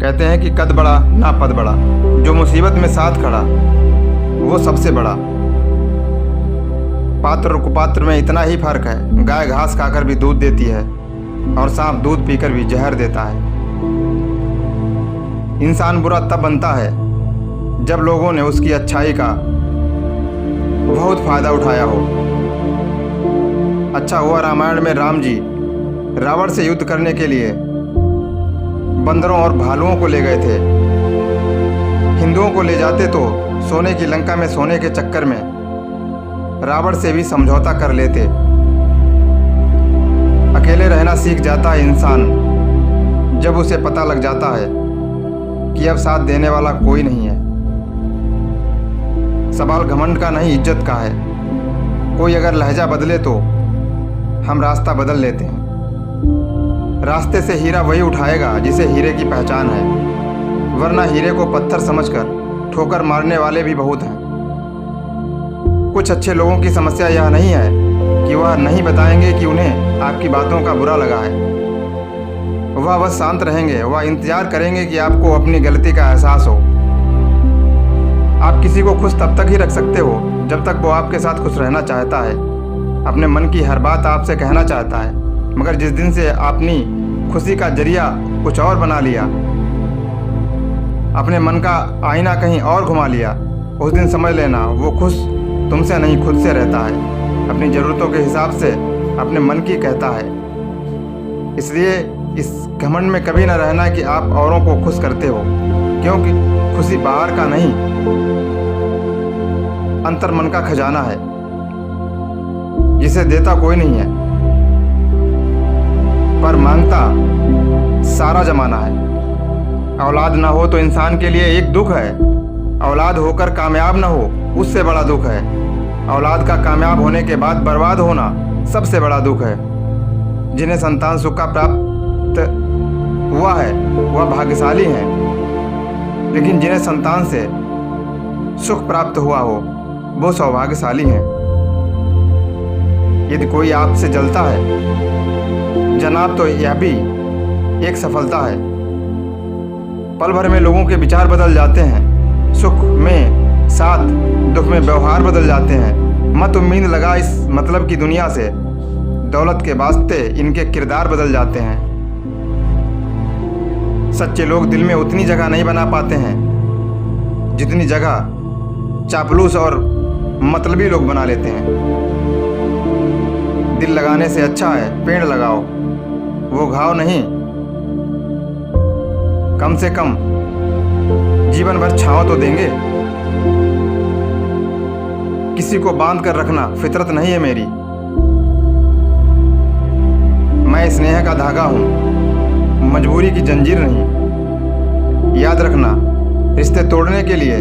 कहते हैं कि कद बड़ा ना पद बड़ा, जो मुसीबत में साथ खड़ा वो सबसे बड़ा। पात्र और कुपात्र में इतना ही फर्क है, गाय घास खाकर भी दूध देती है और सांप दूध पीकर भी जहर देता है। इंसान बुरा तब बनता है जब लोगों ने उसकी अच्छाई का बहुत फायदा उठाया हो। अच्छा हुआ रामायण में राम जी रावण से युद्ध करने के लिए बंदरों और भालुओं को ले गए थे। हिंदुओं को ले जाते तो सोने की लंका में सोने के चक्कर में रावण से भी समझौता कर लेते। अकेले रहना सीख जाता है इंसान जब उसे पता लग जाता है कि अब साथ देने वाला कोई नहीं है। सवाल घमंड का नहीं, इज्जत का है। कोई अगर लहजा बदले तो हम रास्ता बदल लेते हैं। रास्ते से हीरा वही उठाएगा जिसे हीरे की पहचान है, वरना हीरे को पत्थर समझकर ठोकर मारने वाले भी बहुत हैं। कुछ अच्छे लोगों की समस्या यह नहीं है कि वह नहीं बताएंगे कि उन्हें आपकी बातों का बुरा लगा है। वह बस शांत रहेंगे, वह इंतजार करेंगे कि आपको अपनी गलती का एहसास हो। आप किसी को खुश तब तक ही रख सकते हो जब तक वो आपके साथ खुश रहना चाहता है, अपने मन की हर बात आपसे कहना चाहता है। मगर जिस दिन से आपने खुशी का जरिया कुछ और बना लिया, अपने मन का आईना कहीं और घुमा लिया, उस दिन समझ लेना वो खुश तुमसे नहीं खुद से रहता है। अपनी ज़रूरतों के हिसाब से अपने मन की कहता है। इसलिए इस घमंड में कभी न रहना कि आप औरों को खुश करते हो, क्योंकि खुशी बाहर का नहीं, अंतर मन का खजाना है जिसे देता कोई नहीं है पर मांगता सारा जमाना है। औलाद ना हो तो इंसान के लिए एक दुख है, औलाद होकर कामयाब ना हो उससे बड़ा दुख है। औलाद का कामयाब होने के बाद बर्बाद होना सबसे बड़ा दुख है। जिन्हें संतान सुख का प्राप्त हुआ है वह भाग्यशाली हैं, लेकिन जिन्हें संतान से सुख प्राप्त हुआ हो वो सौभाग्यशाली हैं। यदि कोई आपसे जलता है जनाब तो यह भी एक सफलता है। पल भर में लोगों के विचार बदल जाते हैं, सुख में साथ दुख में व्यवहार बदल जाते हैं। मत उम्मीद लगा इस मतलब की दुनिया से, दौलत के वास्ते इनके किरदार बदल जाते हैं। सच्चे लोग दिल में उतनी जगह नहीं बना पाते हैं जितनी जगह चापलूस और मतलबी लोग बना लेते हैं। दिल लगाने से अच्छा है पेड़ लगाओ, वो घाव नहीं, कम से कम जीवन भर छांव तो देंगे। किसी को बांध कर रखना फितरत नहीं है मेरी। मैं स्नेह का धागा हूं, मजबूरी की जंजीर नहीं। याद रखना, रिश्ते तोड़ने के लिए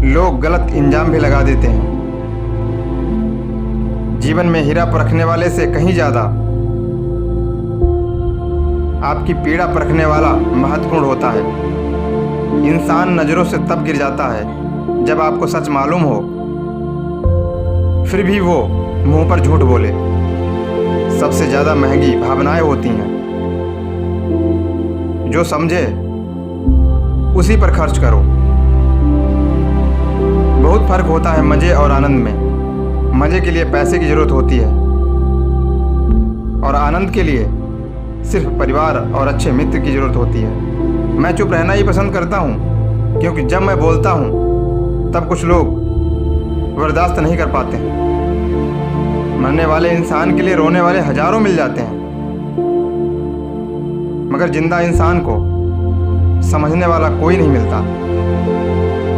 लोग गलत इंजाम भी लगा देते हैं। जीवन में हीरा परखने वाले से कहीं ज्यादा आपकी पीड़ा परखने वाला महत्वपूर्ण होता है। इंसान नज़रों से तब गिर जाता है जब आपको सच मालूम हो, फिर भी वो मुंह पर झूठ बोले। सबसे ज़्यादा महंगी भावनाएं होती हैं। जो समझे उसी पर खर्च करो। बहुत फर्क होता है मज़े और आनंद में। मज़े के लिए पैसे की ज़रूरत होती है और आनंद के लिए सिर्फ परिवार और अच्छे मित्र की ज़रूरत होती है। मैं चुप रहना ही पसंद करता हूँ, क्योंकि जब मैं बोलता हूँ तब कुछ लोग बर्दाश्त नहीं कर पाते हैं। मरने वाले इंसान के लिए रोने वाले हजारों मिल जाते हैं, मगर जिंदा इंसान को समझने वाला कोई नहीं मिलता।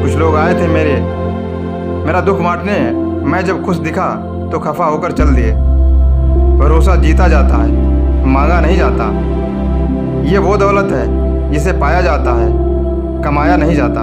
कुछ लोग आए थे मेरा दुख बांटने, मैं जब खुश दिखा तो खफा होकर चल दिए। भरोसा जीता जाता है, मांगा नहीं जाता। ये वो दौलत है जिसे पाया जाता है, कमाया नहीं जाता।